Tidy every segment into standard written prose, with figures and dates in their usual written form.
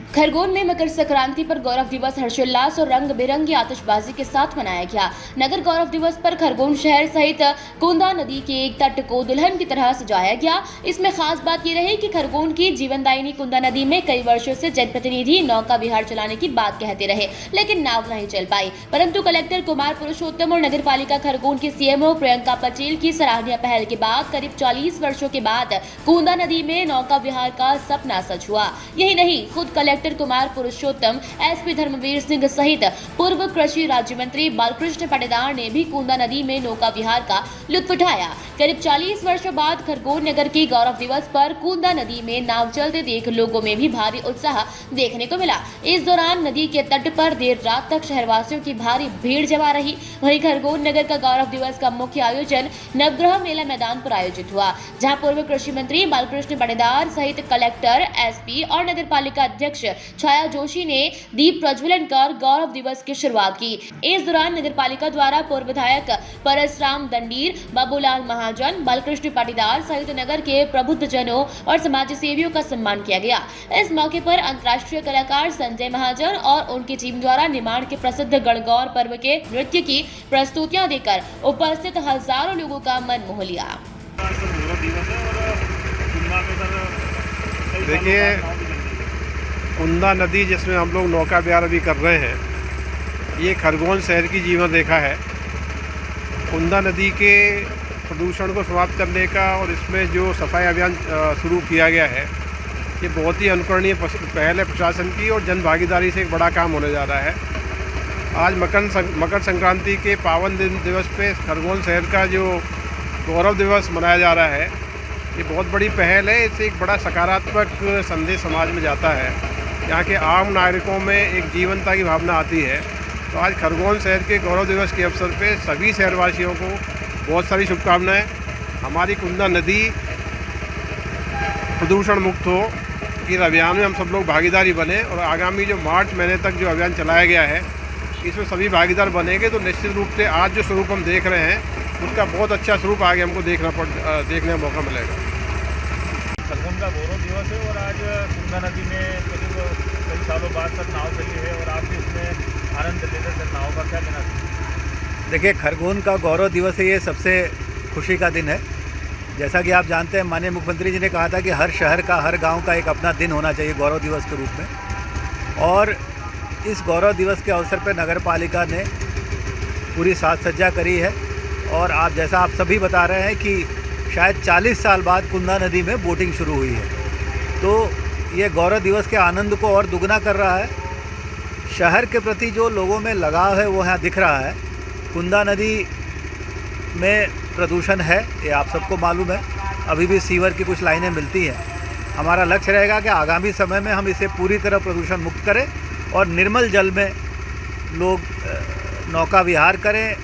खरगोन में मकर संक्रांति पर गौरव दिवस हर्षोल्लास और रंग बिरंगी आतिशबाजी के साथ मनाया गया। नगर गौरव दिवस पर खरगोन शहर सहित कुंदा नदी के एक तट को दुल्हन की तरह सजाया गया। इसमें खास बात यह रही कि खरगोन की जीवनदायिनी कुंदा नदी में कई वर्षों से जनप्रतिनिधि नौका विहार चलाने की बात कहते रहे, लेकिन नाव नहीं चल पाई। परंतु कलेक्टर कुमार पुरुषोत्तम और नगर पालिका खरगोन की सीएमओ प्रियंका पटेल की सराहनीय पहल के बाद करीब 40 वर्षों के बाद कुंदा नदी में नौका विहार का सपना सच हुआ। यही नहीं, खुद कलेक्टर कुमार पुरुषोत्तम, एसपी धर्मवीर सिंह सहित पूर्व कृषि राज्य मंत्री बालकृष्ण पाटीदार ने भी कुंदा नदी में नौका विहार का लुत्फ उठाया। करीब 40 वर्षों बाद खरगोन नगर की गौरव दिवस पर कुंदा नदी में नाव चलते देख लोगों में भी भारी उत्साह देखने को मिला। इस दौरान नदी के तट पर देर रात तक शहरवासियों की भारी भीड़ जमा रही। वहीं खरगोन नगर का गौरव दिवस का मुख्य आयोजन नवग्रह मेला मैदान पर आयोजित हुआ, जहां पूर्व कृषि मंत्री बालकृष्ण पाटीदार सहित कलेक्टर, एसपी और नगर पालिका अध्यक्ष छाया जोशी ने दीप प्रज्वलन कर गौरव दिवस की शुरुआत की। इस दौरान नगर पालिका द्वारा पूर्व विधायक परसराम दंडीर, बाबूलाल महाजन, बालकृष्ण पाटीदार सहित नगर के प्रबुद्ध जनों और समाज सेवियों का सम्मान किया गया। इस मौके पर अंतर्राष्ट्रीय कलाकार संजय महाजन और उनकी टीम द्वारा निर्माण के प्रसिद्ध गणगौर पर्व के नृत्य की प्रस्तुतियां देकर उपस्थित हजारों लोगों का मन मोह लिया। देखिए, कुंदा नदी जिसमें हम लोग नौका विहार अभी कर रहे हैं, ये खरगोन शहर की जीवन रेखा है। कुंदा नदी के प्रदूषण को समाप्त करने का और इसमें जो सफाई अभियान शुरू किया गया है, ये बहुत ही अनुकरणीय पहल है प्रशासन की और जन भागीदारी से एक बड़ा काम होने जा रहा है। आज मकर संक्रांति के पावन दिवस पे खरगोन शहर का जो गौरव दिवस मनाया जा रहा है, ये बहुत बड़ी पहल है। इससे एक बड़ा सकारात्मक संदेश समाज में जाता है। यहाँ के आम नागरिकों में एक जीवनता की भावना आती है। तो आज खरगोन शहर के गौरव दिवस के अवसर पे सभी शहरवासियों को बहुत सारी शुभकामनाएं। हमारी कुंदा नदी प्रदूषण मुक्त हो, इस अभियान में हम सब लोग भागीदारी बने और आगामी जो मार्च महीने तक जो अभियान चलाया गया है, इसमें सभी भागीदार बनेंगे तो निश्चित रूप से आज जो स्वरूप हम देख रहे हैं, उसका बहुत अच्छा स्वरूप आगे हमको देखने का मौका मिलेगा। खरगोन का गौरव दिवस है और आज कुंदा नदी में करीब कई सालों बाद तक नाव चली है और आप भी इसमें आनंद ले रहे थे। नाव का क्या कहना चाहिए? देखिए, खरगोन का गौरव दिवस है, ये सबसे खुशी का दिन है। जैसा कि आप जानते हैं, माननीय मुख्यमंत्री जी ने कहा था कि हर शहर का, हर गांव का एक अपना दिन होना चाहिए गौरव दिवस के रूप में। और इस गौरव दिवस के अवसर पर नगर पालिका ने पूरी साज सज्जा करी है। और आप जैसा आप सभी बता रहे हैं कि शायद 40 साल बाद कुंदा नदी में बोटिंग शुरू हुई है, तो ये गौरव दिवस के आनंद को और दुगना कर रहा है। शहर के प्रति जो लोगों में लगाव है वो यहाँ दिख रहा है। कुंदा नदी में प्रदूषण है, ये आप सबको मालूम है। अभी भी सीवर की कुछ लाइनें मिलती हैं। हमारा लक्ष्य रहेगा कि आगामी समय में हम इसे पूरी तरह प्रदूषण मुक्त करें और निर्मल जल में लोग नौका विहार करें।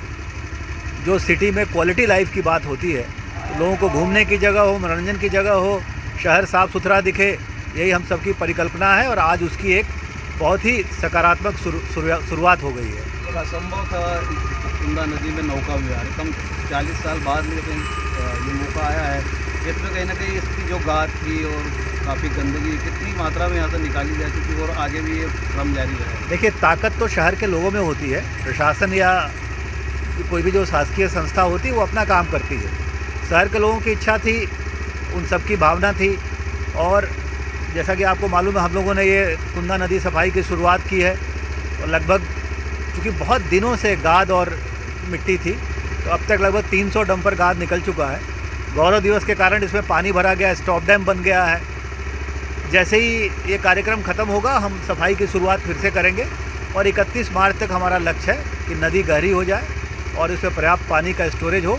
जो सिटी में क्वालिटी लाइफ की बात होती है, तो लोगों को घूमने की जगह हो, मनोरंजन की जगह हो, शहर साफ़ सुथरा दिखे, यही हम सबकी परिकल्पना है और आज उसकी एक बहुत ही सकारात्मक शुरुआत हो गई है। असंभव था कुंदा नदी में नौका विहार, कम 40 साल बाद लेकिन ये मौका आया है। इसमें कहीं ना कहीं इसकी जो गाद थी और काफ़ी गंदगी कितनी मात्रा में यहाँ से निकाली जा चुकी है और आगे भी ये क्रम जारी रहे। देखिए, ताकत तो शहर के लोगों में होती है। प्रशासन या कोई भी जो शासकीय संस्था होती है वो अपना काम करती है। शहर के लोगों की इच्छा थी, उन सब की भावना थी। और जैसा कि आपको मालूम है, हम लोगों ने ये कुंदा नदी सफाई की शुरुआत की है और लगभग चूँकि बहुत दिनों से गाद और मिट्टी थी, तो अब तक लगभग 300 डंपर गाद निकल चुका है। गौरव दिवस के कारण इसमें पानी भरा गया, स्टॉप डैम बन गया है। जैसे ही ये कार्यक्रम ख़त्म होगा, हम सफाई की शुरुआत फिर से करेंगे और 31 मार्च तक हमारा लक्ष्य है कि नदी गहरी हो जाए और इसमें पर्याप्त पानी का स्टोरेज हो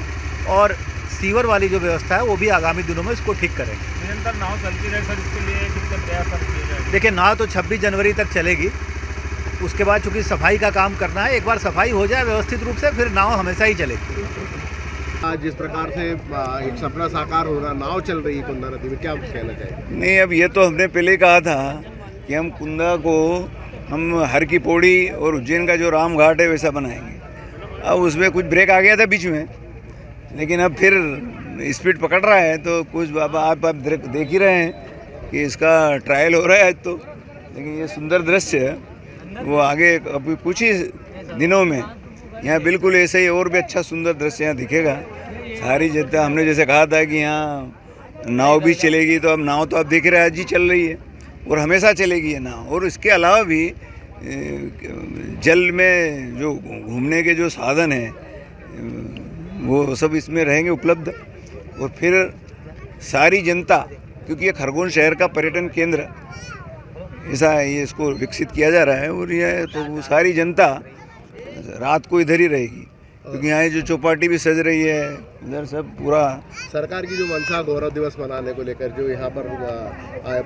और सीवर वाली जो व्यवस्था है वो भी आगामी दिनों में इसको ठीक करेंगे। निरंतर नाव चलती रहे सर, इसके लिए कितने प्रयास किए जाएंगे? देखिए, नाव तो 26 जनवरी तक चलेगी। उसके बाद चूँकि सफाई का काम करना है, एक बार सफाई हो जाए व्यवस्थित रूप से, फिर नाव हमेशा ही चलेगी। जिस प्रकार से एक सपना साकार हो रहा, नाव चल रही है कुंदा नदी में, क्या कहना चाहिए? नहीं, अब ये तो हमने पहले कहा था कि हम कुंदा को हम हर की पौड़ी और उज्जैन का जो राम घाट है वैसा बनाएंगे। अब उसमें कुछ ब्रेक आ गया था बीच में, लेकिन अब फिर स्पीड पकड़ रहा है। तो कुछ आप देख ही रहे हैं कि इसका ट्रायल हो रहा है। तो लेकिन ये सुंदर दृश्य वो आगे अभी कुछ ही दिनों में यहाँ बिल्कुल ऐसे ही और भी अच्छा सुंदर दृश्य यहाँ दिखेगा। सारी जनता, हमने जैसे कहा था कि यहाँ नाव भी चलेगी, तो अब नाव तो आप देख रहे हैं आज ही चल रही है और हमेशा चलेगी ये नाव। और इसके अलावा भी जल में जो घूमने के जो साधन हैं वो सब इसमें रहेंगे उपलब्ध। और फिर सारी जनता, क्योंकि ये खरगोन शहर का पर्यटन केंद्र ऐसा है, ये इसको विकसित किया जा रहा है और ये तो वो सारी जनता रात को इधर ही रहेगी, क्योंकि यहाँ जो चौपाटी भी सज रही है, इधर सब पूरा सरकार की जो मंशा गौरव दिवस मनाने को लेकर जो यहाँ पर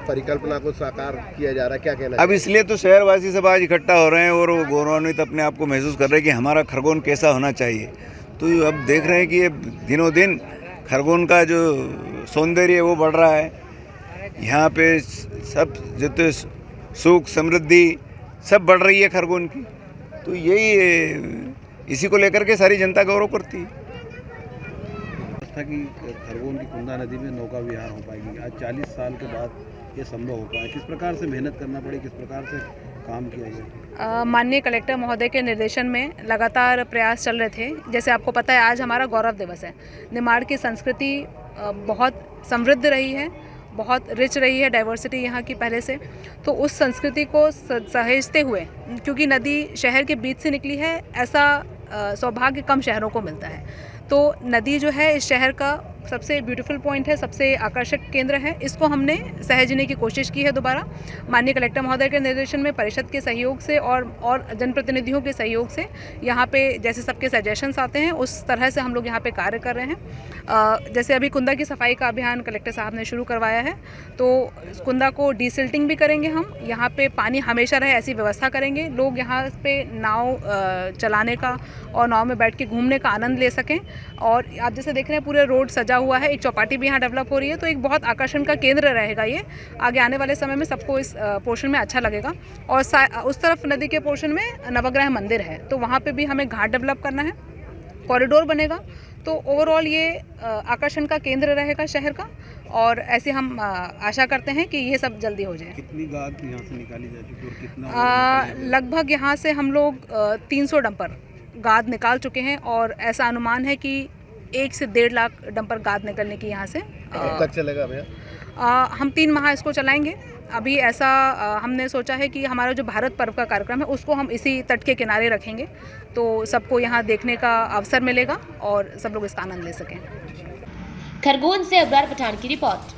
परिकल्पना को साकार किया जा रहा है, क्या कहना अब इसलिए तो शहरवासी सब आज इकट्ठा हो रहे हैं और वो गौरवान्वित अपने आप को महसूस कर रहे हैं कि हमारा खरगोन कैसा होना चाहिए। तो अब देख रहे हैं कि ये दिनों दिन खरगोन का जो सौंदर्य है वो बढ़ रहा है। यहाँ पे सब जितने सुख समृद्धि सब बढ़ रही है खरगोन की। तो यही इसी को लेकर के सारी जनता गौरव करती है। कि खरगोन की कुंदा नदी में नौका विहार हो पाएगी, आज 40 साल के बाद ये संभव हो पाया। किस प्रकार से मेहनत करना पड़ी, किस प्रकार से काम किया गया? माननीय कलेक्टर महोदय के निर्देशन में लगातार प्रयास चल रहे थे। जैसे आपको पता है आज हमारा गौरव दिवस है। निमाड़ की संस्कृति बहुत समृद्ध रही है, बहुत रिच रही है, डाइवर्सिटी यहाँ की पहले से। तो उस संस्कृति को सहेजते हुए, क्योंकि नदी शहर के बीच से निकली है, ऐसा सौभाग्य कम शहरों को मिलता है। तो नदी जो है इस शहर का सबसे ब्यूटीफुल पॉइंट है, सबसे आकर्षक केंद्र है। इसको हमने सहेजने की कोशिश की है दोबारा। माननीय कलेक्टर महोदय के निर्देशन में परिषद के सहयोग से और जनप्रतिनिधियों के सहयोग से यहाँ पे जैसे सबके सजेशंस आते हैं उस तरह से हम लोग यहाँ पे कार्य कर रहे हैं। जैसे अभी कुंदा की सफाई का अभियान कलेक्टर साहब ने शुरू करवाया है, तो कुंदा को डीसिल्टिंग भी करेंगे हम। यहाँ पे पानी हमेशा रहे ऐसी व्यवस्था करेंगे, लोग यहाँ पे नाव चलाने का और नाव में बैठ के घूमने का आनंद ले सकें। और आप जैसे देख रहे हैं पूरे रोड सजा हुआ है, एक चौपाटी भी यहाँ डेवलप हो रही है। तो एक बहुत आकर्षण का केंद्र रहेगा ये। आगे आने वाले समय में सबको इस पोर्शन में अच्छा लगेगा। और उस तरफ नदी के पोर्शन में नवग्रह मंदिर है, तो वहाँ पे भी हमें घाट डेवलप करना है, कॉरिडोर बनेगा। तो ओवरऑल ये आकर्षण का केंद्र रहेगा शहर का। और ऐसे हम आशा करते हैं कि ये सब जल्दी हो जाए। कितनी गाद यहाँ से निकाली जा चुकी है और कितना? लगभग यहाँ से हम लोग 300 डंपर गाद निकाल चुके हैं और ऐसा अनुमान है कि 1 से 1.5 लाख डंपर गाद निकलने की यहाँ से। कब तक चलेगा भैया? हम 3 माह इसको चलाएंगे। अभी ऐसा हमने सोचा है कि हमारा जो भारत पर्व का कार्यक्रम है उसको हम इसी तट के किनारे रखेंगे, तो सबको यहाँ देखने का अवसर मिलेगा और सब लोग इसका आनंद ले सकें। खरगोन से अबरार पठान की रिपोर्ट।